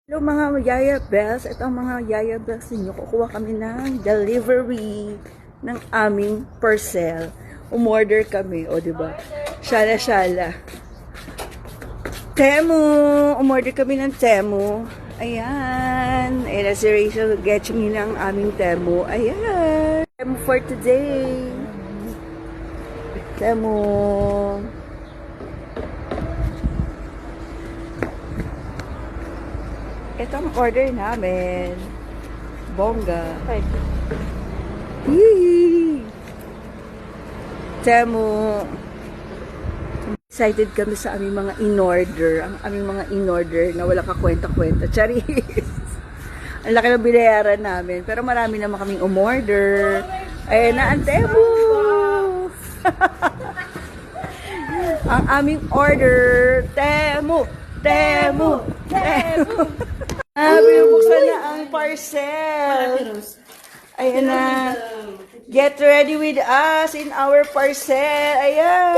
Hello mga Yaya Bells, ito ang mga Yaya Bells ninyo. Kukuha kami ng delivery ng aming parcel. Umorder kami, o diba? Shala-shala. Temu! Umorder kami ng Temu. Ayan. And as a Rachel, get me ng aming Temu. Ayan. Temu for today. Temu. Ito ang order namin. Bongga. Yee! Temu. Excited kami sa aming mga in-order. Ang aming mga in-order na wala ka kwenta-kwenta. Charis! Ang laki ng binayaran namin. Pero marami naman kaming umorder. Ayan na ang Temu! Ang aming order. Temu! Temu! Temu! Binubuksan na ang parcel. Ayan na. Get ready with us in our parcel. Ayan.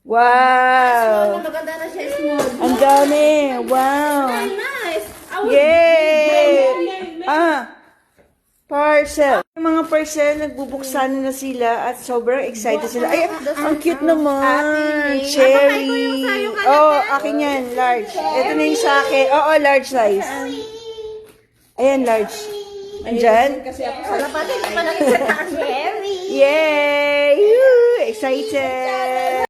Wow. Maganda na siya, small. Ang dami. Wow. Nice. Yay! Parcel. Yung mga parcel, nagbubuksan na sila at sobrang excited sila. Ay, ang cute naman. Cherry. Oh, akin yan. Large. Ito na yung sa akin. Oo, large size. Ayan, large. Andyan? Wala pa din pa natin sa Cherry. Yay! Woo! Excited!